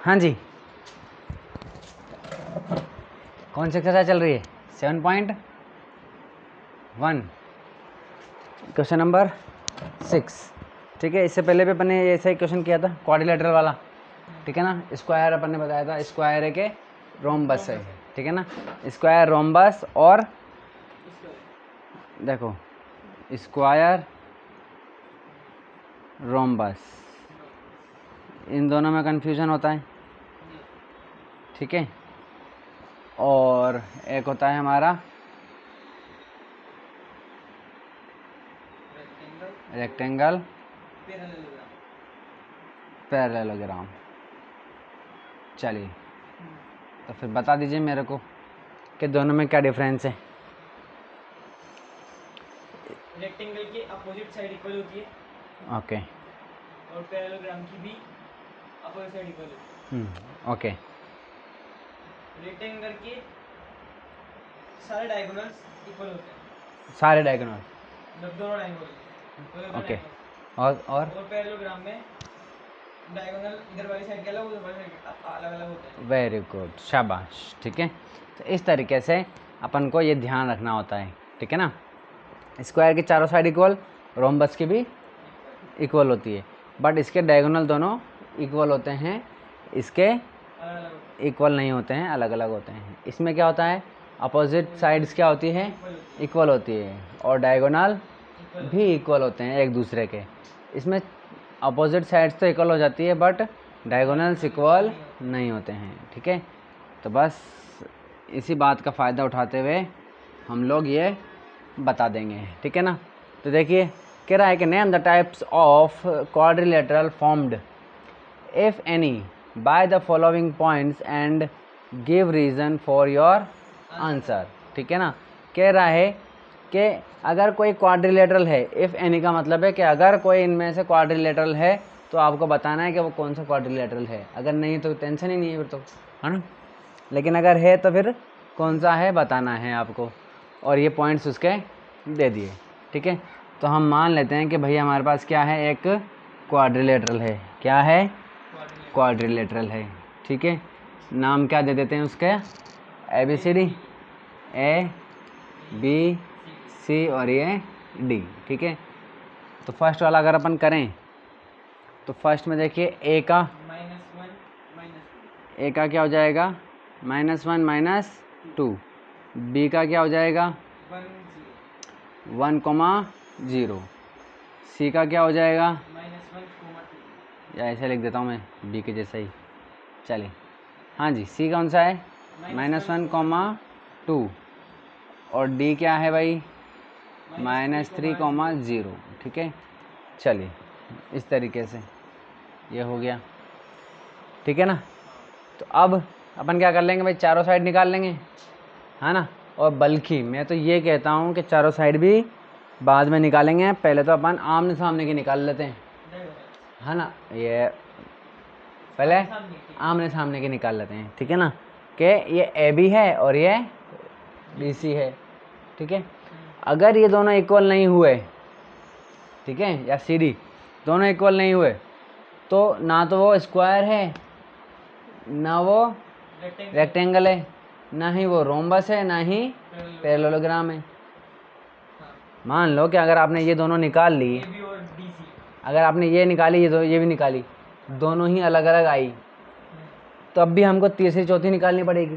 हाँ जी, कौन सी एक्सरसाइज चल रही है? 7.1 क्वेश्चन नंबर 6। ठीक है, इससे पहले भी अपन ने ऐसा ही क्वेश्चन किया था, क्वाड्रिलेटरल वाला। ठीक है ना, स्क्वायर अपन ने बताया था, स्क्वायर है के रोम्बस है। ठीक है ना, स्क्वायर रोम्बस और देखो स्क्वायर रोम्बस, इन दोनों में कन्फ्यूजन होता है। ठीक है, और एक होता है हमारा रेक्टेंगल पैरेललोग्राम। चलिए, तो फिर बता दीजिए मेरे को कि दोनों में क्या डिफरेंस है। रेक्टेंगल की अपोजिट साइड इक्वल होती है ओके, और पैरेललोग्राम की भी अपोजिट साइड इक्वल होती है। ओके, रेक्टेंगल के सारे डायगोनल्स इक्वल होते हैं, सारे डायगोनल। मतलब दोनों डायगोनल ओके, और पैरेललोग्राम में डायगोनल इधर वाली साइड के अलग, उधर वाली साइड अलग अलग होते हैं। वेरी गुड, शाबाश। ठीक है, तो इस तरीके से अपन को ये ध्यान रखना होता है। ठीक है ना, स्क्वायर की चारों साइड इक्वल, रोम्बस की भी इक्वल होती है, बट इसके डायगोनल दोनों इक्वल होते हैं, इसके इक्वल नहीं होते हैं, अलग अलग होते हैं। इसमें क्या होता है, अपोजिट साइड्स क्या होती है, इक्वल होती है, और डायगोनल भी इक्वल होते हैं एक दूसरे के। इसमें अपोजिट साइड्स तो इक्वल हो जाती है, बट डायगोनल्स इक्वल नहीं होते हैं। ठीक है, तो बस इसी बात का फ़ायदा उठाते हुए हम लोग ये बता देंगे। ठीक है ना, तो देखिए कह रहा है कि name the types of quadrilateral formed if any by the following points and give reason for your answer. ठीक है ना, कह रहा है कि अगर कोई क्वाड्रिलेटरल है, इफ़ एनी का मतलब है कि अगर कोई इनमें से क्वाड्रिलेटरल है तो आपको बताना है कि वो कौन सा क्वाड्रिलेटरल है। अगर नहीं तो टेंशन ही नहीं है फिर तो, है ना, लेकिन अगर है तो फिर कौन सा है बताना है आपको, और ये पॉइंट्स उसके दे दिए। ठीक है, तो हम मान लेते हैं कि भाई हमारे पास क्या है, एक क्वाड्रिलेटरल है। क्या है? क्वाड्रिलेटरल है। ठीक है, नाम क्या दे देते हैं उसके, ABCD, A B C और ये D। ठीक है, तो फर्स्ट वाला अगर अपन करें तो फर्स्ट में देखिए A का A का क्या हो जाएगा, -1 -2। B का क्या हो जाएगा, 1,0। C का क्या हो जाएगा, -1,2 या ऐसे लिख देता हूँ मैं B के जैसा ही। चलिए, हाँ जी, C कौन सा है, -1,2, और D क्या है भाई, -3,0। ठीक है, चलिए इस तरीके से ये हो गया। ठीक है ना, तो अब अपन क्या कर लेंगे भाई, चारों साइड निकाल लेंगे, है ना। और बल्कि मैं तो ये कहता हूँ कि चारों साइड भी बाद में निकालेंगे, पहले तो अपन आमने सामने की निकाल लेते हैं, है ना। ये पहले आमने सामने की निकाल लेते हैं। ठीक है ना, कि ये AB है और ये BC है। ठीक है, अगर ये दोनों इक्वल नहीं हुए, ठीक है, या CD दोनों इक्वल नहीं हुए, तो ना तो वो स्क्वायर है, ना वो रेक्टेंगल है, ना ही वो रोम्बस है, ना ही पैरेललोग्राम है। मान लो कि अगर आपने ये दोनों निकाल ली, अगर आपने ये निकाली, ये भी निकाली, दोनों ही अलग अलग आई, तो अब भी हमको तीसरी चौथी निकालनी पड़ेगी,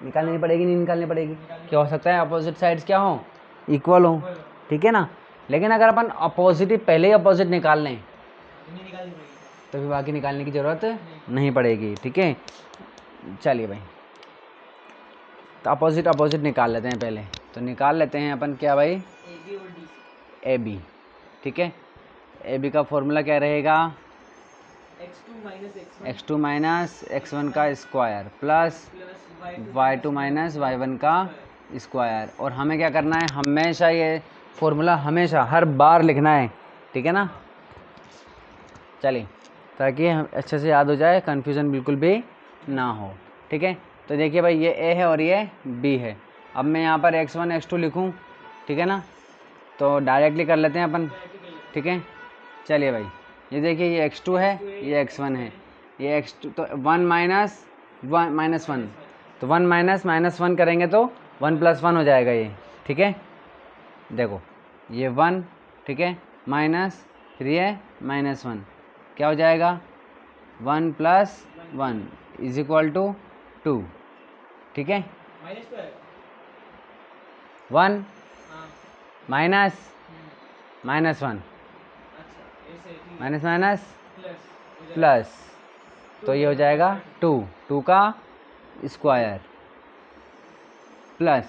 नहीं निकालनी पड़ेगी। क्या हो सकता है, अपोजिट साइड्स क्या हो, इक्वल हो। ठीक है ना, लेकिन अगर अपन अपोजिट ही पहले ही अपोजिट निकाल लें तो फिर बाकी निकालने की ज़रूरत नहीं पड़ेगी। ठीक है, चलिए भाई, तो अपोजिट निकाल लेते हैं पहले। तो निकाल लेते हैं अपन क्या भाई, AB। ठीक है, AB का फॉर्मूला क्या रहेगा, x2 - x1 का स्क्वायर प्लस y2 - y1 का स्क्वायर। और हमें क्या करना है, हमेशा ये फॉर्मूला हमेशा हर बार लिखना है। ठीक है ना, चलिए, ताकि हम अच्छे से याद हो जाए, कन्फ्यूज़न बिल्कुल भी ना हो। ठीक है, तो देखिए भाई, ये A है और ये B है। अब मैं यहाँ पर x1 x2 लिखूँ, ठीक है ना, तो डायरेक्टली कर लेते हैं अपन। ठीक है, चलिए भाई, ये देखिए, ये x2 है, ये x1 है, ये एक्स टू, तो 1 माइनस वन, तो 1 माइनस वन करेंगे तो 1 + 1 हो जाएगा ये, ठीक है। देखो ये 1, ठीक है, माइनस फिर ये -1, क्या हो जाएगा 1 + 1 = 2, ठीक है। माइनस तो आएगा 1 हाँ माइनस -1 अच्छा ऐसे ठीक है माइनस प्लस हो जाएगा प्लस, तो ये हो जाएगा 2 का स्क्वायर प्लस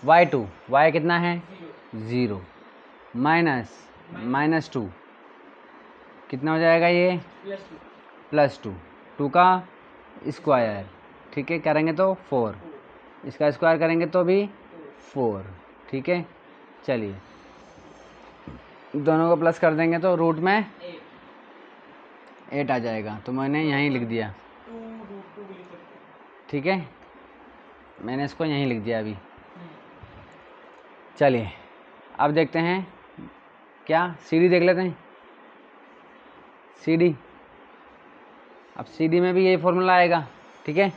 y2, y कितना है 0, माइनस -2 कितना हो जाएगा ये +2, 2 का स्क्वायर, ठीक है, करेंगे तो 4, इसका स्क्वायर करेंगे तो भी 4, ठीक है। चलिए दोनों को प्लस कर देंगे तो रूट में 8 आ जाएगा, तो मैंने यहीं लिख दिया, 2 भी लिख सकते हैं। ठीक है, मैंने इसको यहीं लिख दिया अभी। चलिए अब देखते हैं क्या CD देख लेते हैं, CD, अब CD में भी यही फॉर्मूला आएगा, ठीक है।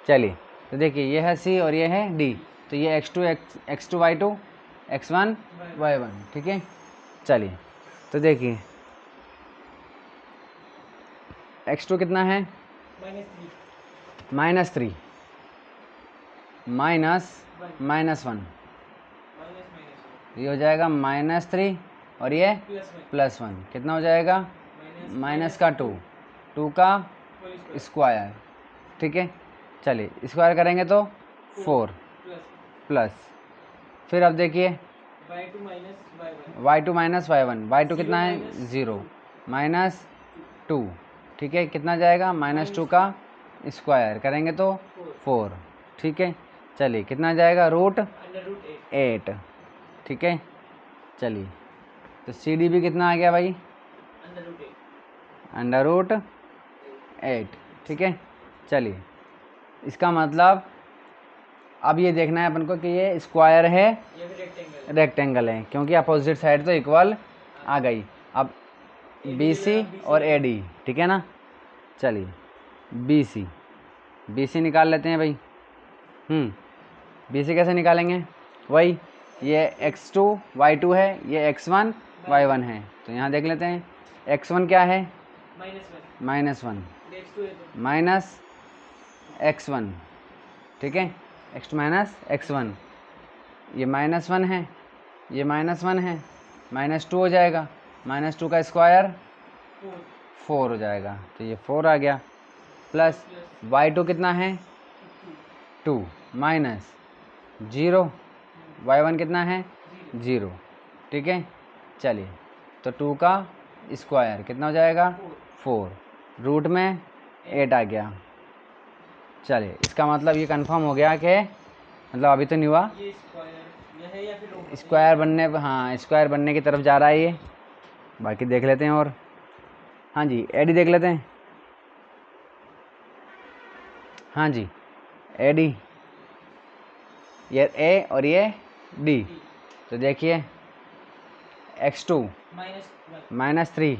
चलिए तो देखिए ये है C और ये है D, तो ये x2 y2 x1 y1, ठीक है। चलिए तो देखिए x2 कितना है -3 माइनस -1, ये हो जाएगा -3 और ये +1, कितना हो जाएगा -2 का स्क्वायर, ठीक है। चलिए स्क्वायर करेंगे तो 4 प्लस, फिर अब देखिए y2 माइनस y1, y2 कितना है 0 -2, ठीक है, कितना जाएगा -2 का स्क्वायर करेंगे तो 4, ठीक है। चलिए कितना जाएगा √8, ठीक है। चलिए तो CD भी कितना आ गया भाई √8, ठीक है। चलिए इसका मतलब अब ये देखना है अपन को कि ये स्क्वायर है रेक्टेंगल है, क्योंकि अपोजिट साइड तो इक्वल आ गई। अब BC और AD, ठीक है ना। चलिए BC निकाल लेते हैं भाई। BC कैसे निकालेंगे, वही ये x2 y2 है, ये x1 y1 है, तो यहाँ देख लेते हैं x1 क्या है -1 माइनस x1, ठीक है, x2 माइनस x1, ये -1 है, ये -1 है, -2 हो जाएगा, -2 का स्क्वायर 4 हो जाएगा, तो ये 4 आ गया, प्लस y2 कितना है 2 माइनस 0, y1 कितना है 0, ठीक है। चलिए तो 2 का स्क्वायर कितना हो जाएगा 4, रूट में 8 आ गया। चलिए इसका मतलब ये कंफर्म हो गया कि मतलब अभी तो नहीं हुआ, स्क्वायर बनने, हाँ स्क्वायर बनने की तरफ जा रहा है ये। बाकी देख लेते हैं और, हाँ जी AD देख लेते हैं, हाँ जी AD, ये A और ये D, तो देखिए x2 -3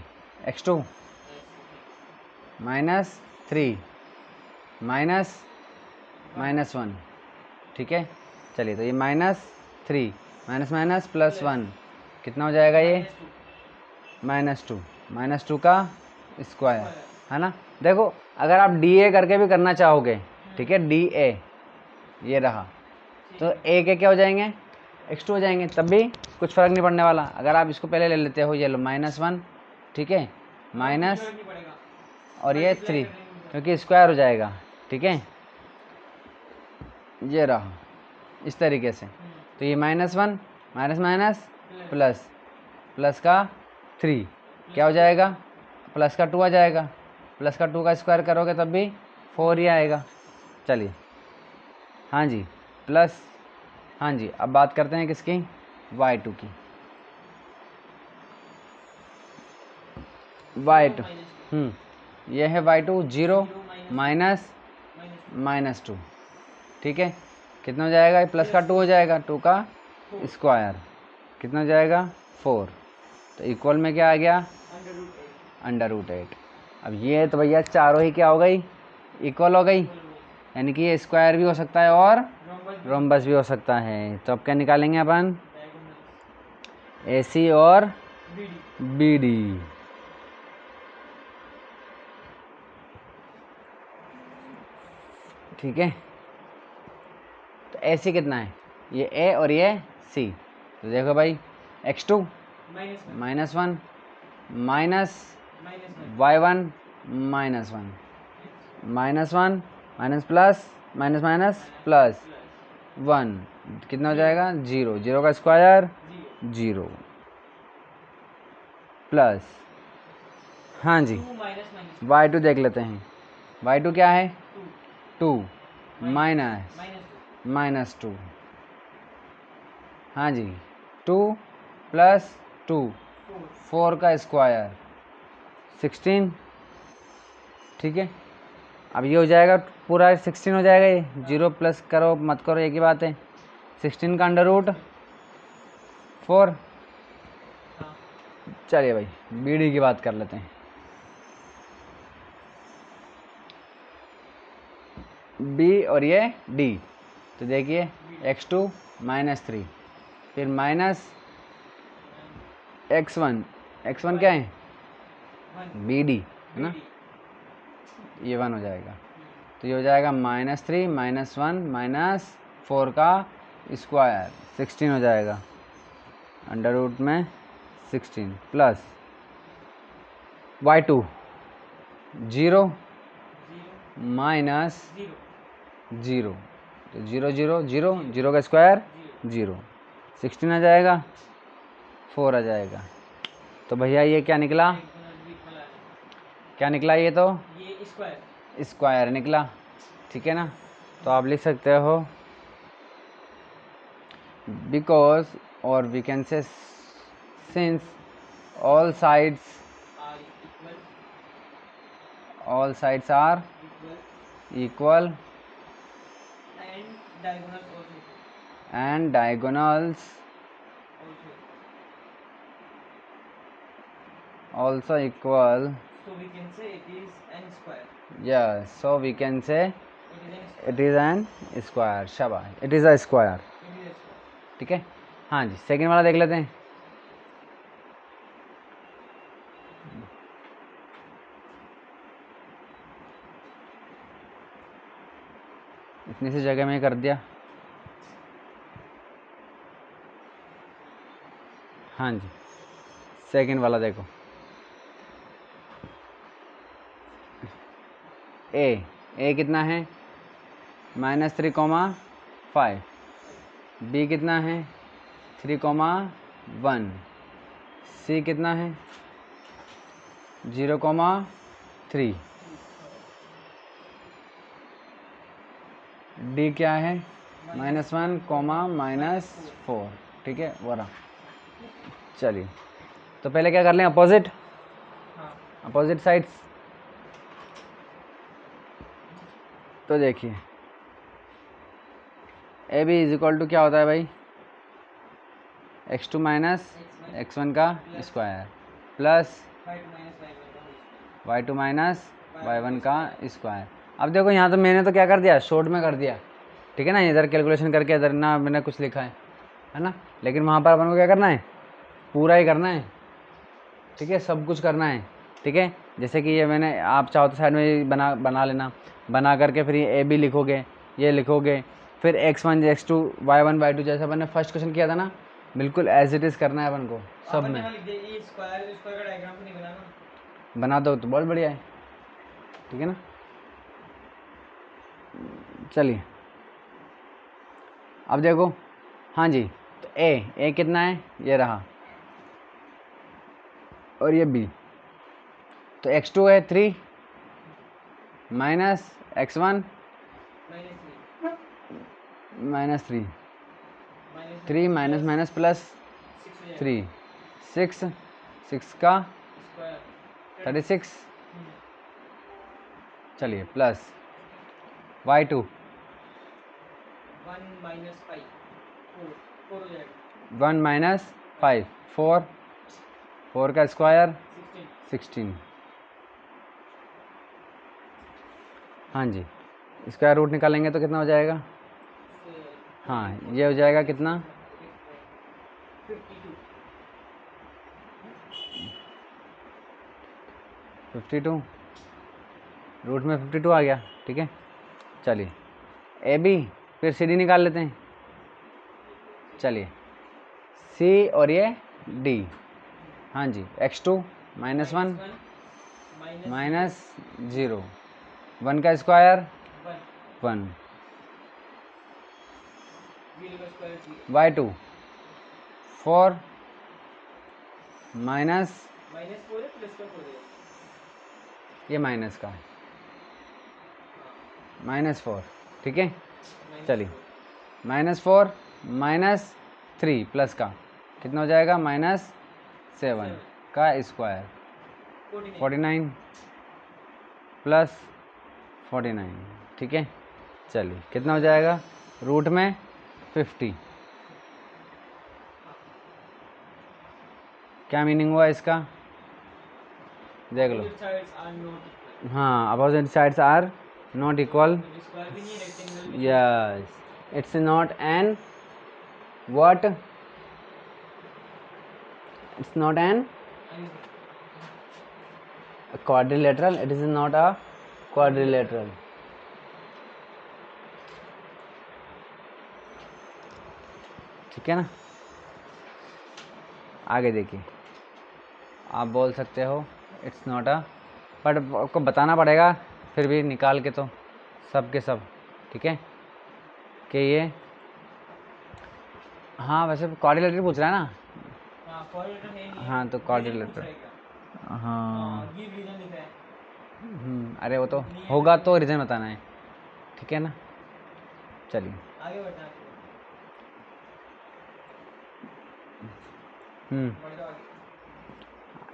x2 -3 -1, ठीक है। चलिए तो ये -3 माइनस +1 कितना हो जाएगा ये -2 का स्क्वायर, है ना। देखो अगर आप DA करके भी करना चाहोगे, ठीक है, DA ये रहा, तो A के क्या हो जाएंगे x2 हो जाएंगे, तब भी कुछ फ़र्क नहीं पड़ने वाला। अगर आप इसको पहले ले लेते हो, ये लो -1, ठीक है, माइनस और ये 3, क्योंकि स्क्वायर हो जाएगा, ठीक है, ये रहा इस तरीके से। तो ये -1 माइनस प्लस का 3 क्या हो जाएगा, प्लस का 2 आ जाएगा, प्लस का 2 का स्क्वायर करोगे तब भी 4 ही आएगा। चलिए हाँ जी प्लस, हाँ जी अब बात करते हैं किसकी, y2 की। y2 ये है y2 0 -2, ठीक है, कितना हो जाएगा, प्लस का 2 हो जाएगा, 2 का स्क्वायर कितना हो जाएगा 4, तो इक्वल में क्या आ गया √8, अब ये तो भैया चारों ही क्या हो गई, इक्वल हो गई, यानी कि ये स्क्वायर भी हो सकता है और रोम्बस भी हो सकता है। तो अब क्या निकालेंगे अपन, AC और BD। ठीक है, तो AC कितना है, ये A और ये C। तो देखो भाई x2 -1 minus y1 -1 -1 minus plus minus minus plus 1 कितना हो जाएगा, 0, 0 का स्क्वायर 0 प्लस, हाँ जी y2 देख लेते हैं, y2 क्या है, 2 माइनस 2, हाँ जी 2 प्लस 2 4 का स्क्वायर 16। ठीक है, अब ये हो जाएगा पूरा 16 हो जाएगा, ये 0 प्लस करो मत करो एक ही बात है, 16 का अंडर रूट 4। चलिए भाई BD की बात कर लेते हैं, B और ये D। तो देखिए x2 -3 फिर माइनस x1 क्या है, BD है ना, ये 1 हो जाएगा। तो ये हो जाएगा -3 -1 -4 का स्क्वायर 16 हो जाएगा, अंडर रूट में 16 प्लस y2 0 माइनस 0, तो 0 0 0 0 का स्क्वायर 0, 16 आ जाएगा, 4 आ जाएगा। तो भैया ये क्या निकला, क्या निकला, ये तो स्क्वायर निकला। ठीक है ना, तो आप लिख सकते हो बिकॉज और we can say since all sides are equal and diagonals also equal, so we can say it is n square, yeah, so we can say it is an square, शाबाश, it is a square। ठीक है, हाँ जी second वाला देख लेते हैं। इतनी सी जगह में कर दिया, हाँ जी सेकेंड वाला देखो, ए कितना है -3,5, B कितना है 3,1, C कितना है 0,3, D क्या है -1, -4। ठीक है वो रहा। चलिए तो पहले क्या कर लें, अपोजिट साइड्स। तो देखिए AB इज इक्वल टू क्या होता है भाई, x2 माइनस x1 का square plus y2 minus y1 का स्क्वायर। अब देखो यहाँ तो मैंने तो क्या कर दिया, शॉर्ट में कर दिया। ठीक है ना, इधर कैलकुलेशन करके इधर ना मैंने कुछ लिखा है ना, लेकिन वहाँ पर अपन को क्या करना है, पूरा ही करना है। ठीक है, सब कुछ करना है। ठीक है, जैसे कि ये मैंने, आप चाहो तो साइड में बना लेना, बना करके फिर ये AB लिखोगे, ये लिखोगे, फिर x1 x2 y1 y2 जैसा मैंने फर्स्ट क्वेश्चन किया था ना, बिल्कुल एज इट इज़ करना है अपन को सब में। स्क्वायर का डायग्राम नहीं बनाना, बना दो तो बहुत बढ़िया है। ठीक है ना, चलिए अब देखो, हाँ जी, तो ए कितना है, ये रहा, और ये B, तो x2 है 3 minus x1 -3, 3 minus minus plus 3, 6 का 36। चलिए प्लस y2 1 माइनस 5 4 हो जाएगा, 1 माइनस 5 4 का स्क्वायर 16। हाँ जी, स्क्वायर रूट निकालेंगे तो कितना हो जाएगा? हाँ, ये हो जाएगा कितना? 52, रूट में 52 आ गया। ठीक है, चलिए ए बी, फिर सी डी निकाल लेते हैं। चलिए सी और ये डी। हाँ जी, x2 -1 -0, 1 का स्क्वायर 1, y2 4 माइनस, ये माइनस का है, -4। ठीक है, चलिए -4 -3 प्लस का कितना हो जाएगा? -7 का स्क्वायर 49 प्लस 49। ठीक है, चलिए कितना हो जाएगा? रूट में 50। क्या मीनिंग हुआ इसका? देख लो। हाँ, opposite sides are not equal. Yes, it's not an what? It's not an quadrilateral. It is not a quadrilateral. ठीक है ना? आगे देखिए, आप बोल सकते हो इट्स नॉट अ, बट आपको बताना पड़ेगा फिर भी निकाल के तो सब के सब। ठीक है, कि ये, हाँ वैसे क्वाड्रिलेटरल पूछ रहा है ना? हाँ तो क्वाड्रिलेटरल, हाँ अरे वो तो होगा तो रीज़न बताना है। ठीक है ना, चलिए आगे बढ़ना है।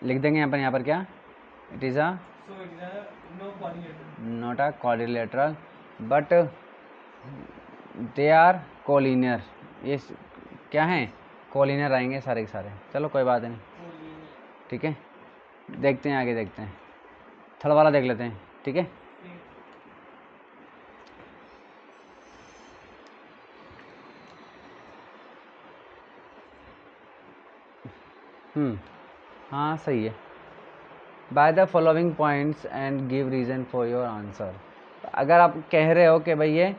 लिख देंगे यहाँ पर क्या? It is a So it is a no quadrilateral. not a quadrilateral but they are collinear। ये क्या हैं? कोलिनियर आएंगे सारे के सारे। चलो कोई बात नहीं, ठीक है, देखते हैं आगे, देखते हैं थर्ड वाला देख लेते हैं। ठीक है, हाँ सही है। By the following points and give reason for your answer. अगर आप कह रहे हो कि भाई ये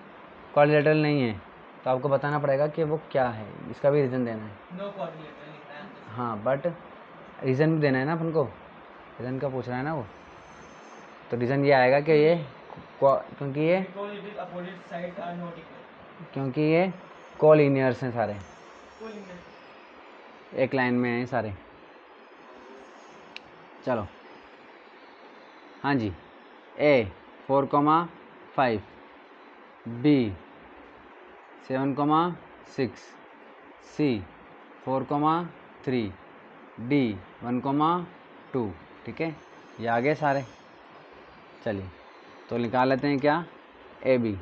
क्वाड्रिलेटरल नहीं है तो आपको बताना पड़ेगा कि वो क्या है, इसका भी रीज़न देना है। नो क्वाड्रिलेटरल लिखना है आंसर। हाँ बट रीज़न भी देना है ना अपन को, रीज़न का पूछ रहा है ना वो, तो रीज़न ये आएगा कि ये क्योंकि ये Because it is opposite sides are not equal. क्योंकि ये कोलिनियर्स हैं सारे, Collinear. एक लाइन में हैं सारे। चलो हाँ जी, ए 4,5, बी 7,6, सी 4,3, डी 1,2। ठीक है, ये आ गए सारे। चलिए तो निकाल लेते हैं क्या? A B,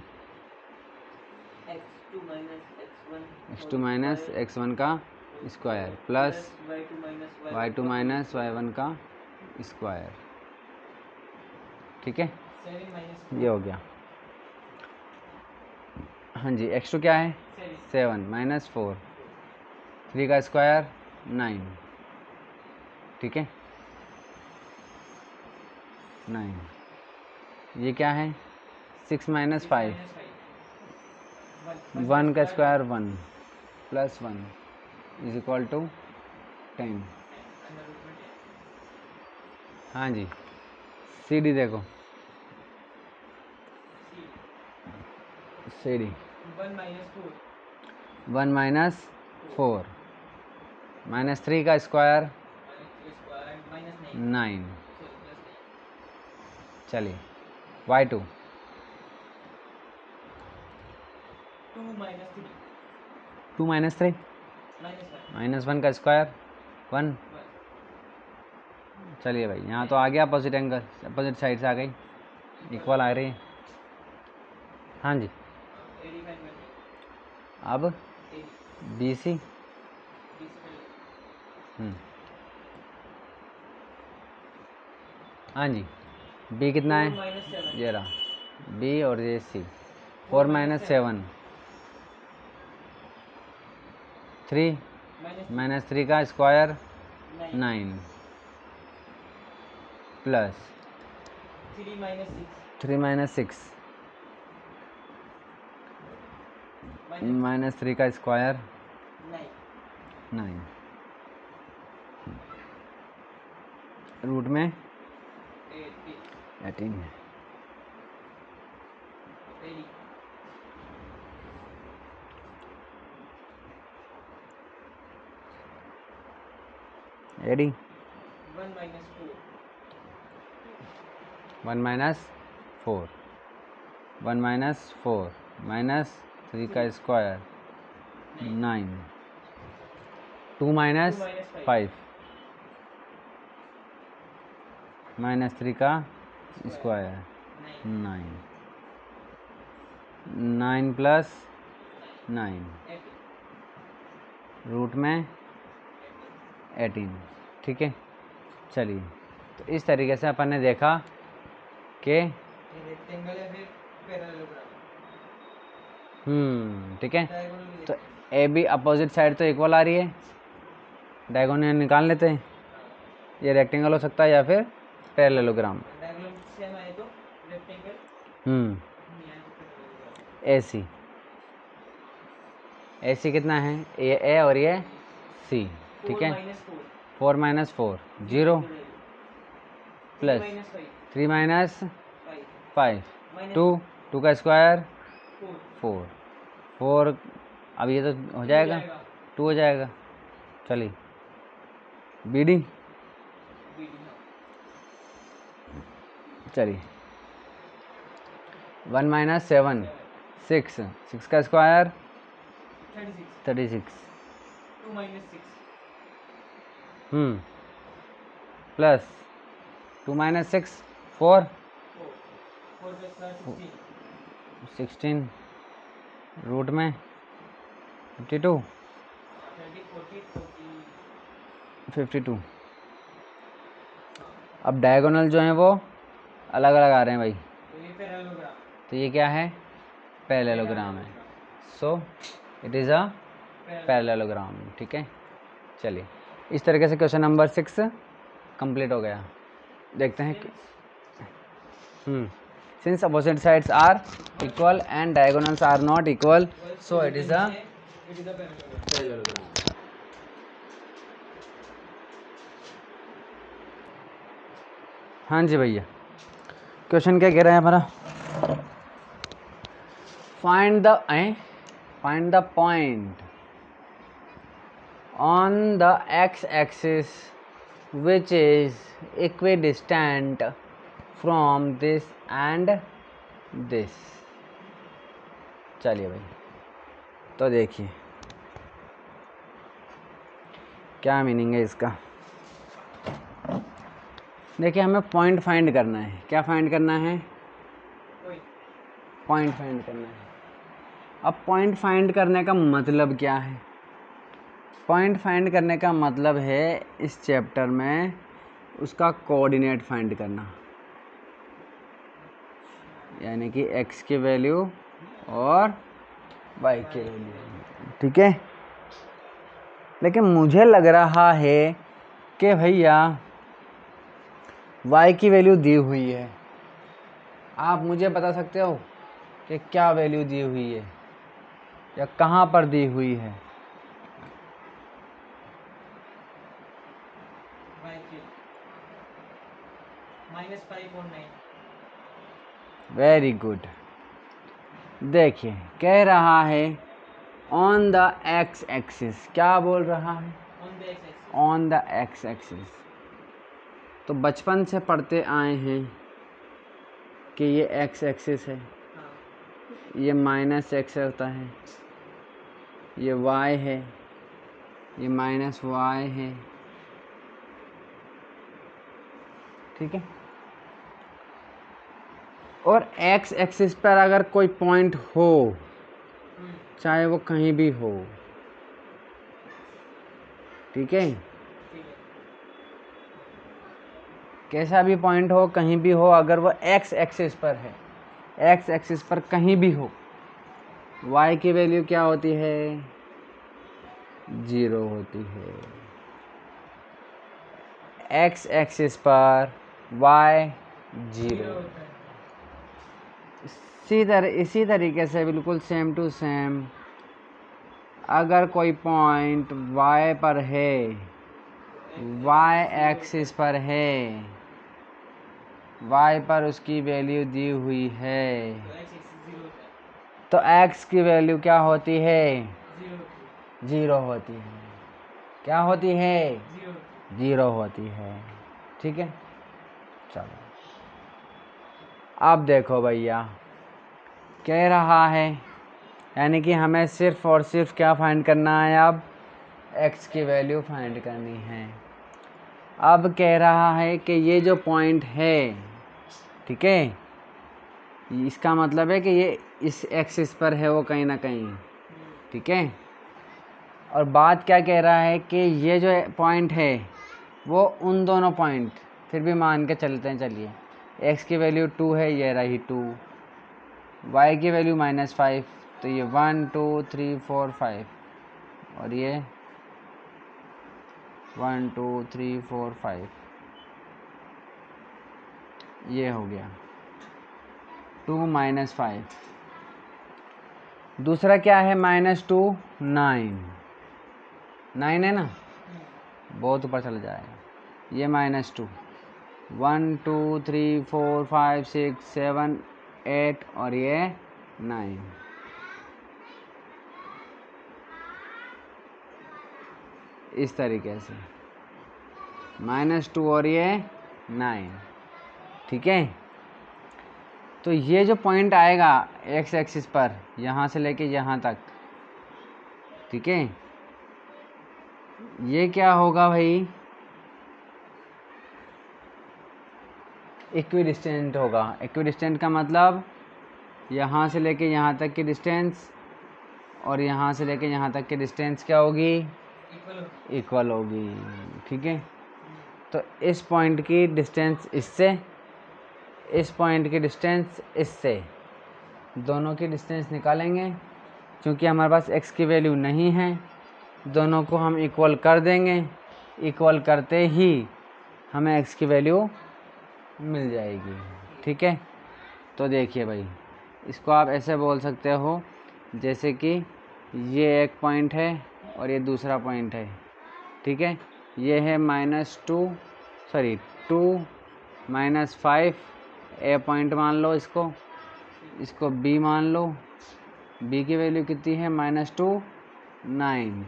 x2 minus x1 का square plus y2 minus y1 का स्क्वायर। ठीक है, 7 minus ये हो गया। हाँ जी, x2 क्या है? 7 माइनस 4, 3 का स्क्वायर 9। ठीक है, 9। ये क्या है? 6 माइनस 5, 1 का square 1 plus 1 is equal to 10। हाँ जी, सी डी देखो, C D 1 minus 4. 1 minus 4, minus 3 का स्क्वायर minus 9. 9। Sorry, plus 9. चलिए y2 2 minus 3. 2 minus 3, Minus 1. Minus 1 का स्क्वायर 1। 1. चलिए भाई, यहाँ तो आ गया अपोजिट एंगल, अपोजिट साइड से आ गई, इक्वल आ रही है। हाँ जी, 85 करनी अब है. बी सी, हाँ जी, बी कितना है? -7. ये रहा, बी और ये सी। 4 माइनस 7 3 माइनस 3 का स्क्वायर 9 प्लस 3 माइनस 6 माइनस 3 का स्क्वायर 9 रूट में 18 एडी 1 माइनस 4 1 माइनस 4 माइनस 3 का स्क्वायर 9 2 माइनस 5 माइनस 3 का स्क्वायर 9 9 प्लस 9 रूट में 18। ठीक है, चलिए तो इस तरीके से अपन ने देखा कि ठीक है। तो ए बी अपोजिट साइड तो इक्वल आ रही है, डायगोनल निकाल लेते हैं। ये रेक्टेंगल हो सकता है या फिर पैरेललोग्राम। ए सी कितना है, ये ए और ये सी। ठीक है, 4 माइनस 4 0 प्लस 3 माइनस 5 2 का स्क्वायर 4 अब ये तो हो जाएगा 2 हो जाएगा। चलिए बी डी, चलिए 1 माइनस 7 6 का स्क्वायर 36 प्लस 2 माइनस 6 4 16 रूट में 52 अब डायगोनल जो हैं वो अलग अलग आ रहे हैं भाई, तो ये क्या है, पैरेललोग्राम है। सो इट इज़ अ पैरेललोग्राम। ठीक है, चलिए इस तरीके से क्वेश्चन नंबर 6 कंप्लीट हो गया। देखते हैं कि since opposite sides are equal and diagonals are not equal, so it is a parallelogram. हाँ जी भैया, क्वेश्चन क्या कह रहा है हमारा, find the point on the x-axis which is equidistant from this and this। चलिए भाई, तो देखिए क्या मीनिंग है इसका। देखिए हमें पॉइंट फाइंड करना है। क्या फाइंड करना है, पॉइंट फाइंड करना है। अब पॉइंट फाइंड करने का मतलब क्या है, पॉइंट फाइंड करने का मतलब है इस चैप्टर में उसका कोऑर्डिनेट फाइंड करना, यानी कि x की वैल्यू और y की वैल्यू। ठीक है, लेकिन मुझे लग रहा है कि भैया y की वैल्यू दी हुई है। आप मुझे बता सकते हो कि क्या वैल्यू दी हुई है या कहाँ पर दी हुई है। Very good. देखिए कह रहा है ऑन द एक्स एक्सिस, क्या बोल रहा है, ऑन द एक्स एक्सिस। तो बचपन से पढ़ते आए हैं कि ये एक्स एक्सिस है, ये माइनस एक्स होता है, ये वाई है, ये माइनस वाई है। ठीक है, और एक्स एक्सिस पर अगर कोई पॉइंट हो, चाहे वो कहीं भी हो, ठीक है, कैसा भी पॉइंट हो, कहीं भी हो, अगर वो एक्स एक्सिस पर है एक्स एक्सिस पर कहीं भी हो, y की वैल्यू क्या होती है, 0 होती है। एक्स एक्सिस पर y 0। इसी तरीके से बिल्कुल सेम टू सेम अगर कोई पॉइंट y पर है, y एक्सिस पर है, y पर उसकी वैल्यू दी हुई है, तो x की वैल्यू क्या होती है, 0 होती है। क्या होती है, 0 होती है। ठीक है, चलो अब देखो भैया, कह रहा है यानी कि हमें सिर्फ और सिर्फ क्या फाइंड करना है, अब x की वैल्यू फाइंड करनी है। अब कह रहा है कि ये जो पॉइंट है, ठीक है, इसका मतलब है कि ये इस एक्सिस पर है वो कहीं ना कहीं, ठीक है। और बात क्या कह रहा है कि ये जो पॉइंट है वो उन दोनों पॉइंट, फिर भी मान के चलते हैं, चलिए x की वैल्यू 2 है, ये रही 2, y की वैल्यू -5, तो ये 1 2 3 4 5, और ये 1 2 3 4 5, ये हो गया 2 -5। दूसरा क्या है, -2 9, 9 है ना, बहुत ऊपर चला जाएगा, ये -2, 1 2 3 4 5 6 7 8, और ये 9। इस तरीके से -2 और ये 9, ठीक है। तो ये जो पॉइंट आएगा एक्स एक्सिस पर, यहाँ से लेके यहाँ तक, ठीक है, ये क्या होगा भाई, इक्विडिस्टेंट होगा। इक्विडिस्टेंट का मतलब यहाँ से लेके यहाँ तक की डिस्टेंस और यहाँ से लेके यहाँ तक की डिस्टेंस क्या होगी, इक्वल होगी, ठीक है। तो इस पॉइंट की डिस्टेंस इससे, इस पॉइंट की डिस्टेंस इससे, दोनों की डिस्टेंस निकालेंगे। क्योंकि हमारे पास x की वैल्यू नहीं है, दोनों को हम इक्वल कर देंगे, इक्वल करते ही हमें x की वैल्यू मिल जाएगी, ठीक है। तो देखिए भाई, इसको आप ऐसे बोल सकते हो जैसे कि ये एक पॉइंट है और ये दूसरा पॉइंट है, ठीक है। ये है -2 -5, ए पॉइंट मान लो, इसको बी मान लो, बी की वैल्यू कितनी है, -2 9,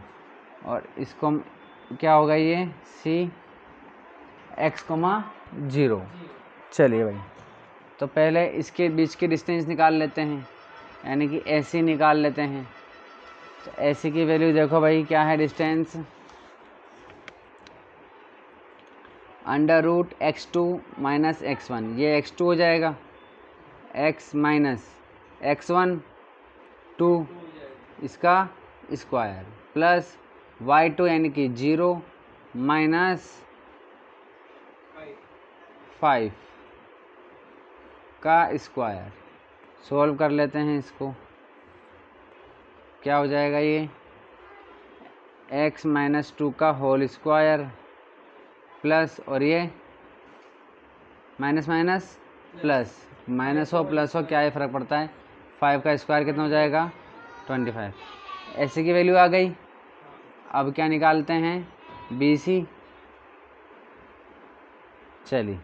और इसको क्या होगा, ये सी x, 0। चलिए भाई, तो पहले इसके बीच की डिस्टेंस निकाल लेते हैं, यानी कि AC निकाल लेते हैं। तो AC की वैल्यू देखो भाई, क्या है डिस्टेंस, √x2 - x1, ये x2 हो जाएगा, x - x1 2, इसका स्क्वायर, प्लस y2 यानी कि 0 -5 का स्क्वायर। सोल्व कर लेते हैं इसको, क्या हो जाएगा, ये x - 2 का होल स्क्वायर, प्लस, और ये माइनस माइनस प्लस, माइनस हो प्लस हो क्या ही फ़र्क पड़ता है, 5 का स्क्वायर कितना हो जाएगा, 25। ऐसे की वैल्यू आ गई। अब क्या निकालते हैं, BC। चलिए,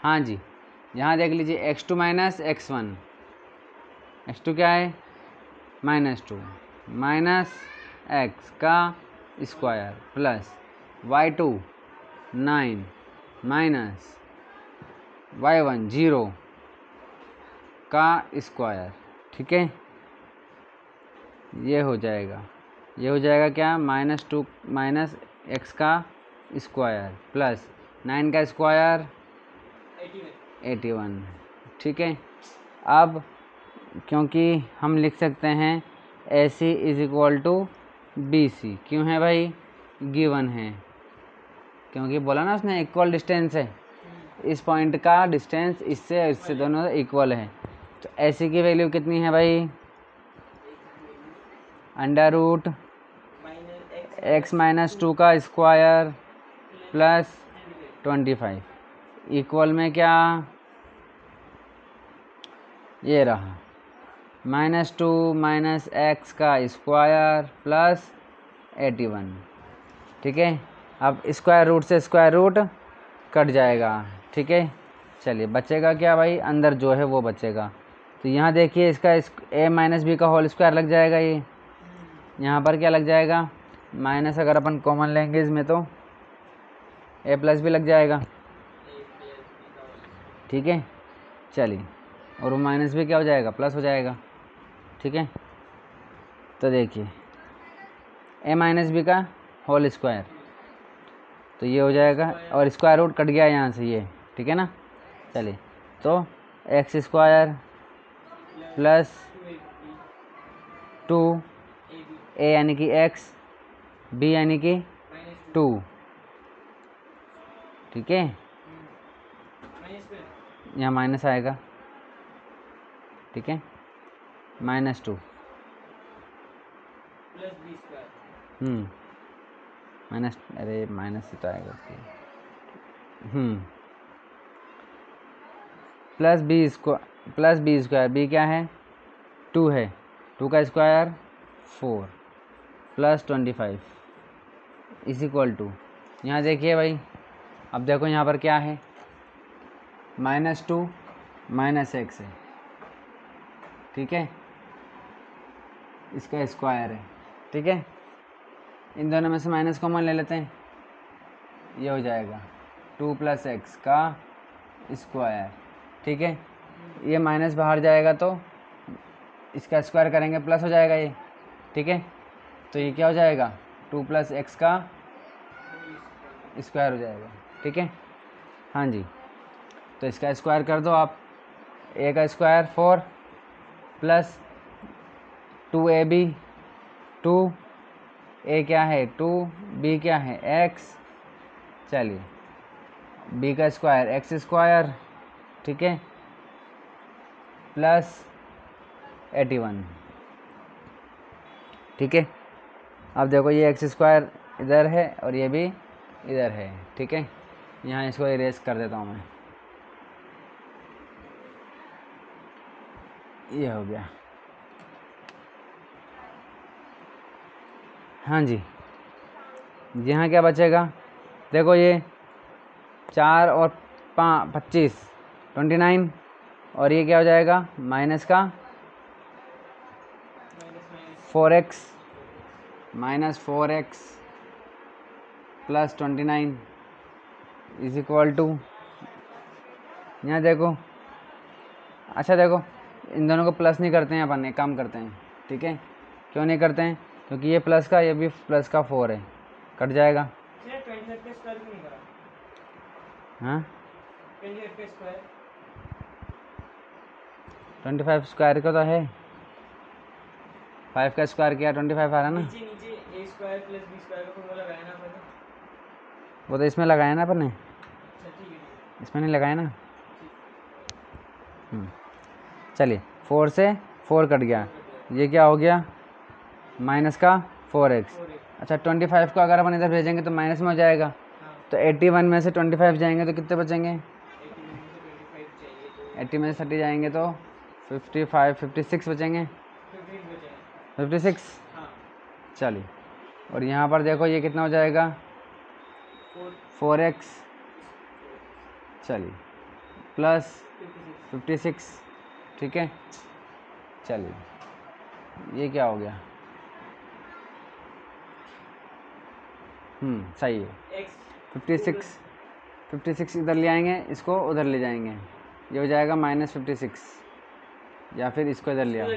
हाँ जी, यहाँ देख लीजिए, x2 - x1, x2 क्या है, -2 माइनस x का square, plus y2 9 minus y1 0 का स्क्वायर, ठीक है। ये हो जाएगा, ये हो जाएगा क्या, -2 माइनस x का स्क्वायर प्लस 9 का स्क्वायर 81, ठीक है। अब क्योंकि हम लिख सकते हैं AC = BC, क्यों है भाई, गिवन है, क्योंकि बोला ना उसने इक्वल डिस्टेंस है, इस पॉइंट का डिस्टेंस इससे इससे दोनों इक्वल है। तो ऐसी की वैल्यू कितनी है भाई, अंडर रूट एक्स माइनस 2 का स्क्वायर प्लस 25 इक्वल में क्या, ये रहा -2 माइनस एक्स का स्क्वायर प्लस 81। ठीक है, अब स्क्वायर रूट से स्क्वायर रूट कट जाएगा। ठीक है, चलिए बचेगा क्या भाई, अंदर जो है वो बचेगा। तो यहाँ देखिए इसका a माइनस बी का होल स्क्वायर लग जाएगा, ये यहाँ पर क्या लग जाएगा माइनस, अगर अपन कॉमन लेंगे इसमें तो a प्लस भी लग जाएगा। ठीक है, चलिए, और वो माइनस भी क्या हो जाएगा, प्लस हो जाएगा। ठीक है, तो देखिए a माइनस बी का होल स्क्वायर, तो ये हो जाएगा, और स्क्वायर रूट कट गया यहाँ से ये। ठीक है ना, चलिए, तो एक्स स्क्वायर प्लस 2 a यानी कि x, b यानी कि 2। ठीक है, यहाँ माइनस आएगा। ठीक है, -2 माइनस, अरे माइनस ही तो आएगा प्लस बी स्क्वायर, बी क्या है 2 है, 2 का square 4 plus 25 is equal to, यहाँ देखिए भाई, अब देखो यहाँ पर क्या है, -2 माइनस एक्स है। ठीक है, इसका स्क्वायर है। ठीक है, इन दोनों में से माइनस कॉमन ले लेते हैं, ये हो जाएगा 2 प्लस एक्स का स्क्वायर। ठीक है, ये माइनस बाहर जाएगा तो इसका स्क्वायर करेंगे प्लस हो जाएगा ये। ठीक है, तो ये क्या हो जाएगा 2 प्लस एक्स का स्क्वायर हो जाएगा। ठीक है, हाँ जी, तो इसका स्क्वायर कर दो आप, a का स्क्वायर 4 प्लस 2ab, 2 a क्या है 2, b क्या है x, चलिए b का स्क्वायर एक्स स्क्वायर। ठीक है, प्लस 81। ठीक है, अब देखो ये एक्स स्क्वायर इधर है और ये भी इधर है। ठीक है, यहाँ इसको इरेज कर देता हूँ मैं, ये हो गया। हाँ जी, यहाँ क्या बचेगा, देखो ये 4 और 25 29, और ये क्या हो जाएगा माइनस का 4x plus 29 is equal to, यहाँ देखो, अच्छा देखो इन दोनों को प्लस नहीं करते हैं अपन, एक काम करते हैं। ठीक है, क्यों नहीं करते हैं, क्योंकि ये प्लस का ये भी प्लस का 4 है, कट जाएगा। हाँ 25 स्क्वायर का तो है, 5 का स्क्वायर किया 25 आ रहा है ना, नीचे a square plus b square का फॉर्मूला लगाया ना अपन, वो तो इसमें लगाया ना अपन ने, ठीक है, इसमें नहीं लगाया ना। चलिए 4 से 4 कट गया, ये क्या हो गया माइनस का 4x। अच्छा 25 को अगर अपन इधर भेजेंगे तो माइनस में हो जाएगा, तो 81 में से 25 जाएंगे तो कितने बचेंगे, 80 में से 30 जाएंगे तो 56 बचेंगे, 56। चलिए, और यहाँ पर देखो ये कितना हो जाएगा 4x, चलिए प्लस 56। ठीक है, चलिए ये क्या हो गया, सही है 56 इधर ले आएंगे, इसको उधर ले जाएंगे, ये हो जाएगा -56, या फिर इसको इधर ले आओ,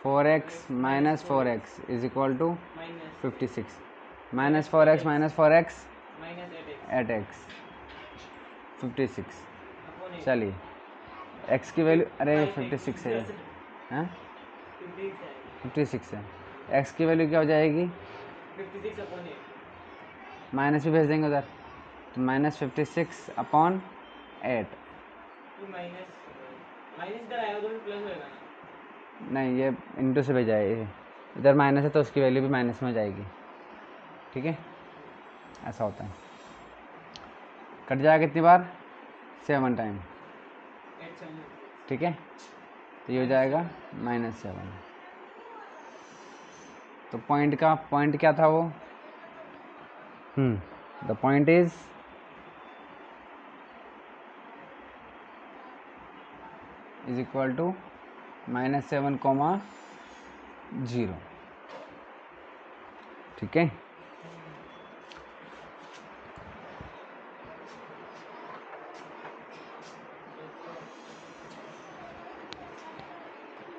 -4x is equal to 56, -4x 8x 56। चलिए x की वैल्यू, अरे 56 है, हाँ 56 है, x की वैल्यू क्या हो जाएगी, माइनस भी भेज देंगे उधर, तो -56/8। ये माइनस माइनस इधर आएगा तो फिर प्लस होएगा ना। नहीं, ये इंटू से भेजा है, ये इधर माइनस है तो उसकी वैल्यू भी माइनस में जाएगी। ठीक है, ऐसा होता है। कट जाएगा कितनी बार? 7 टाइम। 8 7 ठीक है, तो ये हो जाएगा -7। तो पॉइंट क्या था वो? The point is equal to -7, 0। ठीक है।